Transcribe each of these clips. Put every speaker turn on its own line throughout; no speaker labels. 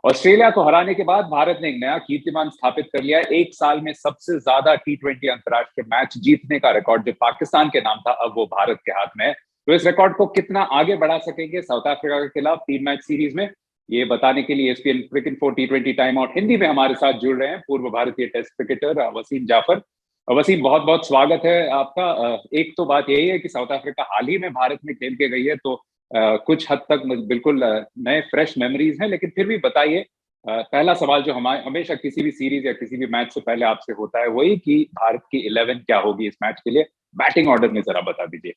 Australia को हराने के बाद भारत ने एक नया कीर्तिमान स्थापित कर लिया है। एक साल में सबसे ज्यादा T20 अंतर्राष्ट्रीय मैच जीतने का रिकॉर्ड जो पाकिस्तान के नाम था, अब वो भारत के हाथ में है। तो इस रिकॉर्ड को कितना आगे बढ़ा सकेंगे साउथ अफ्रीका के खिलाफ 3 मैच सीरीज में, ये बताने के लिए ESPN cricket for T20 time out Hindi में हमारे साथ जुड़ रहे हैं पूर्व भारतीय टेस्ट क्रिकेटर वसीम जाफर। वसीम, बहुत बहुत स्वागत है आपका। एक तो बात यही है कि साउथ अफ्रीका हाल ही में भारत में खेल के गई है, तो कुछ हद तक बिल्कुल नए फ्रेश मेमोरीज हैं, लेकिन फिर भी बताइए, पहला सवाल जो हमारे हमेशा किसी भी सीरीज या किसी भी मैच से पहले आपसे होता है वही कि भारत की 11 क्या होगी इस मैच के लिए। बैटिंग ऑर्डर में जरा बता दीजिए।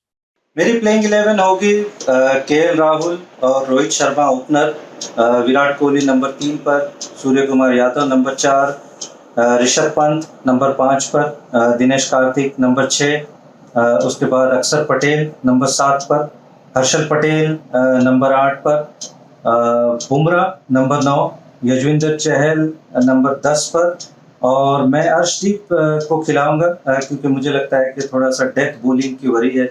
मेरी प्लेइंग 11 होगी KL राहुल और रोहित शर्मा ओपनर, विराट कोहली नंबर 3 पर, सूर्य कुमार यादव नंबर 4, ऋषभ पंत नंबर 5 पर, दिनेश कार्तिक नंबर 6, उसके बाद अक्षर पटेल नंबर 7 पर, हर्षल पटेल नंबर 8 पर, बुमराह नंबर 9, यजवेंद्र चहल नंबर 10 पर, और मैं अर्शदीप को खिलाऊंगा क्योंकि मुझे लगता है कि थोड़ा सा डेथ बॉलिंग की वरी है,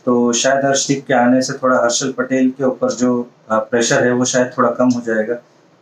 तो शायद अर्शदीप के आने से थोड़ा हर्षल पटेल के ऊपर जो प्रेशर है वो शायद थोड़ा कम हो जाएगा।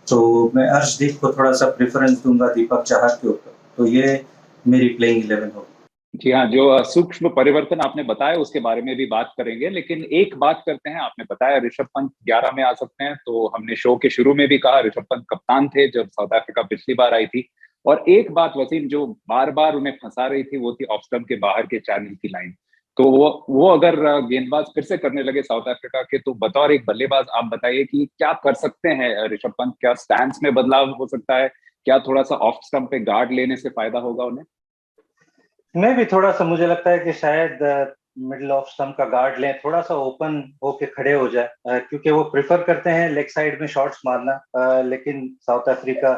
तो मैं अर्शदीप को थोड़ा सा प्रेफरेंस दूंगा दीपक चाहर के ऊपर। तो ये मेरी प्लेइंग 11 होगी।
जी हाँ, जो सूक्ष्म परिवर्तन आपने बताया उसके बारे में भी बात करेंगे, लेकिन एक बात करते हैं। आपने बताया ऋषभ पंत 11 में आ सकते हैं, तो हमने शो के शुरू में भी कहा ऋषभ पंत कप्तान थे जब साउथ अफ्रीका पिछली बार आई थी। और एक बात वसीम जो बार बार उन्हें फंसा रही थी वो थी ऑफ स्टंप के बाहर के चैनल की लाइन। तो वो अगर गेंदबाज फिर से करने लगे साउथ अफ्रीका के, तो बतौर एक बल्लेबाज आप बताइए कि क्या कर सकते हैं ऋषभ पंत। क्या स्टैंस में बदलाव हो सकता है? क्या थोड़ा सा ऑफ स्टंप पे गार्ड लेने से फायदा होगा उन्हें?
मैं भी थोड़ा सा, मुझे लगता है कि शायद मिडिल ऑफ स्टंप का गार्ड लें, थोड़ा सा ओपन होके खड़े हो जाए, क्योंकि वो प्रेफर करते हैं लेग साइड में शॉट्स मारना। लेकिन साउथ अफ्रीका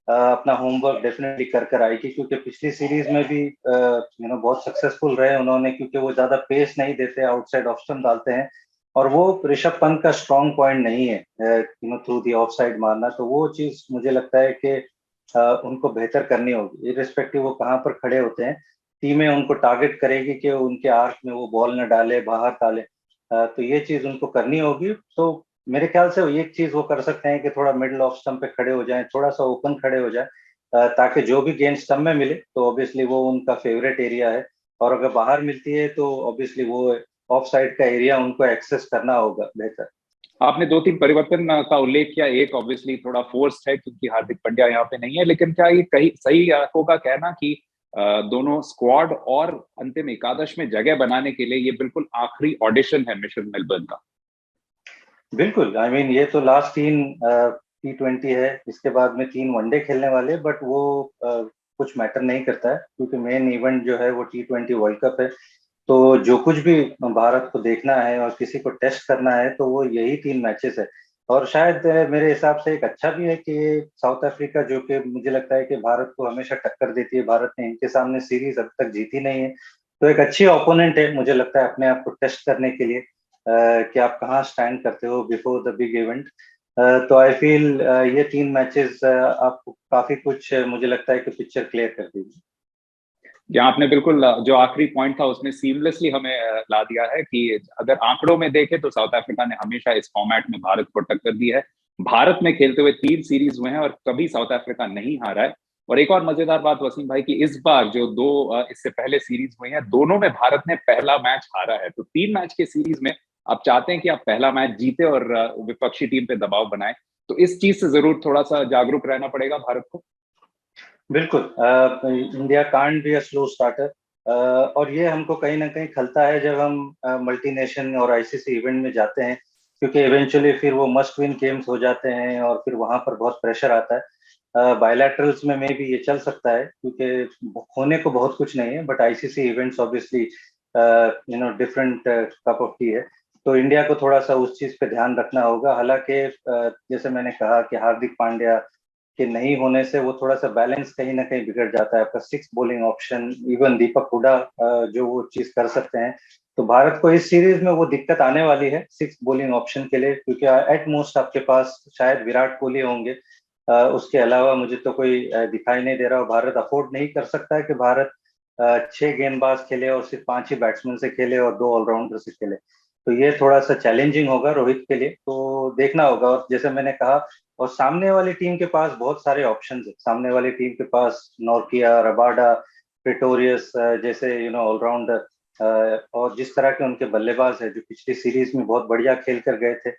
अपना होमवर्क डेफिनेटली कर कर आएगी, क्योंकि पिछली सीरीज में भी बहुत सक्सेसफुल रहे उन्होंने, क्योंकि वो ज्यादा पेस नहीं देते, आउटसाइड ऑफ स्टंप डालते हैं, और वो ऋषभ पंत का स्ट्रॉन्ग पॉइंट नहीं है थ्रू दी ऑफ साइड मारना। तो वो चीज मुझे लगता है कि उनको बेहतर करनी होगी, इरिस्पेक्टिव वो कहाँ पर खड़े होते हैं। टीमें उनको टारगेट करेगी कि उनके आर्क में वो बॉल न डाले, बाहर डाले, तो ये चीज उनको करनी होगी। तो मेरे ख्याल से एक चीज वो कर सकते हैं कि थोड़ा मिडिल ऑफ स्टंप पे खड़े हो जाएं, थोड़ा सा ओपन खड़े हो जाएं, ताकि जो भी गेंद स्टंप में मिले तो ऑब्वियसली वो उनका फेवरेट एरिया है, और अगर बाहर मिलती है तो ऑब्वियसली वो ऑफ साइड का एरिया उनको एक्सेस करना होगा बेहतर।
आपने 2-3 परिवर्तन का उल्लेख किया। एक ऑब्वियसली थोड़ा फोर्स्ड है क्योंकि हार्दिक पांड्या यहाँ पे नहीं है, लेकिन क्या ये कहीं सही होगा कहना कि दोनों स्क्वाड और अंतिम एकादश में जगह बनाने के लिए ये बिल्कुल आखिरी ऑडिशन है मिशन मेलबर्न का?
बिल्कुल, आई मीन ये तो लास्ट 3 T20 है, इसके बाद में 3 वनडे खेलने वाले, बट वो कुछ मैटर नहीं करता है, क्योंकि मेन इवेंट जो है वो T20 वर्ल्ड कप है। तो जो कुछ भी भारत को देखना है और किसी को टेस्ट करना है तो वो यही 3 मैचेस है। और शायद मेरे हिसाब से एक अच्छा भी है कि साउथ अफ्रीका, जो कि मुझे लगता है कि भारत को हमेशा टक्कर देती है, भारत ने इनके सामने सीरीज अब तक जीती नहीं है, तो एक अच्छी ओपोनेंट है मुझे लगता है अपने आप को टेस्ट करने के लिए, कि आप कहाँ स्टैंड करते हो बिफोर द बिग इवेंट। तो आई फील ये 3 मैचेस आपको काफी कुछ मुझे लगता है कि पिक्चर क्लियर कर देगी।
जहाँ आपने बिल्कुल जो आखिरी पॉइंट था उसमें सीमलेसली हमें ला दिया है कि अगर आंकड़ों में देखें तो साउथ अफ्रीका ने हमेशा इस फॉर्मेट में भारत को टक्कर दी है। भारत में खेलते हुए 3 सीरीज हुए हैं और कभी साउथ अफ्रीका नहीं हारा है। और एक और मजेदार बात वसीम भाई की, इस बार जो 2 इससे पहले सीरीज हुई हैं दोनों में भारत ने पहला मैच हारा है। तो 3 मैच के सीरीज में आप चाहते हैं कि आप पहला मैच जीते और विपक्षी टीम पे दबाव बनाए, तो इस चीज से जरूर थोड़ा सा जागरूक रहना पड़ेगा भारत को।
बिल्कुल, India can't be a slow starter, और ये हमको कहीं ना कहीं खलता है जब हम मल्टीनेशन और आईसीसी इवेंट में जाते हैं, क्योंकि इवेंचुअली फिर वो मस्ट विन गेम्स हो जाते हैं और फिर वहां पर बहुत प्रेशर आता है। बायलैटरल्स में भी ये चल सकता है, क्योंकि होने को बहुत कुछ नहीं है, but ICC events obviously different cup of T है। तो इंडिया को थोड़ा सा उस चीज पे ध्यान रखना होगा। हालांकि जैसे मैंने कहा कि हार्दिक पांड्या के नहीं होने से वो थोड़ा सा बैलेंस कहीं ना कहीं बिगड़ जाता है, आपका 6 बॉलिंग ऑप्शन, इवन दीपक हुडा जो वो चीज कर सकते हैं। तो भारत को इस सीरीज में वो दिक्कत आने वाली है 6 बॉलिंग ऑप्शन के लिए, क्योंकि एट मोस्ट आपके पास शायद विराट कोहली होंगे, उसके अलावा मुझे तो कोई दिखाई नहीं दे रहा। भारत अफोर्ड नहीं कर सकता है कि भारत 6 गेंदबाज खेले और सिर्फ 5 ही बैट्समैन से खेले और 2 ऑलराउंडर से खेले। तो ये थोड़ा सा चैलेंजिंग होगा रोहित के लिए, तो देखना होगा। और जैसे मैंने कहा, और सामने वाली टीम के पास बहुत सारे ऑप्शंस है। सामने वाली टीम के पास नोर्किया, रबाडा, प्रेटोरियस जैसे ऑलराउंडर, और जिस तरह के उनके बल्लेबाज है जो पिछली सीरीज में बहुत बढ़िया खेल कर गए थे।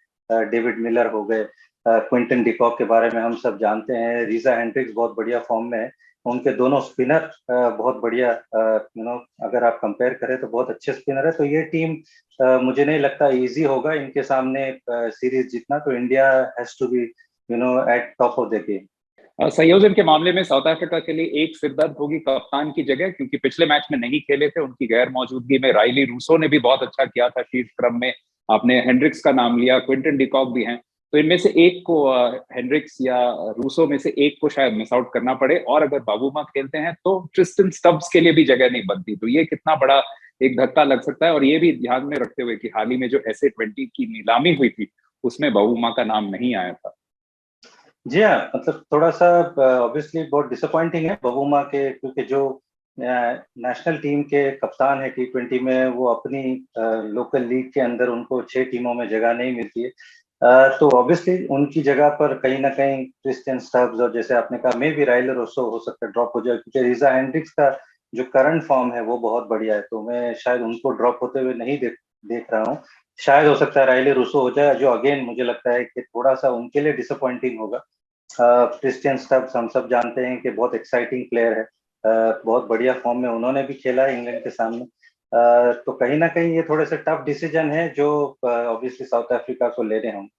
डेविड मिलर हो गए, क्विंटन डिकॉक के बारे में हम सब जानते हैं, रीजा हेंड्रिक्स बहुत बढ़िया फॉर्म में है। उनके दोनों स्पिनर बहुत बढ़िया, अगर आप कंपेयर करें तो बहुत अच्छे स्पिनर है। तो ये टीम मुझे नहीं लगता इजी होगा इनके सामने सीरीज जीतना। तो India has to be at top of the game.
संयोजन के मामले में साउथ अफ्रीका के लिए एक सिरदर्द होगी कप्तान की जगह, क्योंकि पिछले मैच में नहीं खेले थे। उनकी गैर मौजूदगी में राइली रूसो ने भी बहुत अच्छा किया था शीर्ष क्रम में। आपने हेंड्रिक्स का नाम लिया, क्विंटन डिकॉक भी हैं, तो इनमें से एक को, हेंड्रिक्स या रूसो में से एक को शायद मिस आउट करना पड़े। और अगर बाबूमा खेलते हैं तो ट्रिस्टन स्टब्स के लिए भी जगह नहीं बनती। तो ये कितना बड़ा एक धक्का लग सकता है। और ये भी ध्यान में रखते हुए कि हाल ही में जो SA-20 की नीलामी हुई थी उसमें बाबूमा का नाम नहीं आया था।
जी हाँ, मतलब थोड़ा सा ऑब्वियसली बहुत डिसअपॉइंटिंग है बबूमा के, क्योंकि जो नेशनल टीम के कप्तान है T20 में, वो अपनी लोकल लीग के अंदर उनको 6 टीमों में जगह नहीं मिलती है। तो ऑब्वियसली उनकी जगह पर कहीं ना कहीं क्रिस्टियन स्टब्स, और जैसे आपने कहा मे भी राइलर ओसो हो सकता है ड्रॉप हो जाए, क्योंकि रीजा हेंड्रिक्स का जो करंट फॉर्म है वो बहुत बढ़िया है। तो मैं शायद उनको ड्रॉप होते हुए नहीं देख रहा हूँ। शायद हो सकता है राइलर ओसो हो जाए, जो अगेन मुझे लगता है कि थोड़ा सा उनके लिए डिसअपॉइंटिंग होगा। क्रिस्टियन स्टब्स हम सब जानते हैं कि बहुत एक्साइटिंग प्लेयर है, बहुत बढ़िया फॉर्म में उन्होंने भी खेला है इंग्लैंड के सामने। तो कहीं ना कहीं ये थोड़े से टफ डिसीजन है जो ऑब्वियसली साउथ अफ्रीका को लेने होंगे।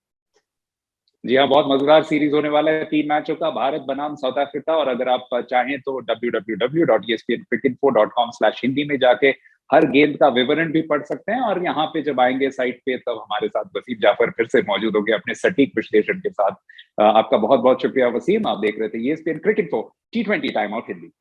जी हाँ, बहुत मजेदार सीरीज होने वाला है 3 मैचों का, भारत बनाम साउथ अफ्रीका। और अगर आप चाहें तो www.espncricket4.com/हिंदी में जाके हर गेंद का विवरण भी पढ़ सकते हैं। और यहाँ पे जब आएंगे साइट पे तब हमारे साथ वसीम जाफर फिर से मौजूद होंगे अपने सटीक विश्लेषण के साथ। आपका बहुत बहुत शुक्रिया वसीम। आप देख रहे थे ESPN cricket 4 T20 time out Hindi.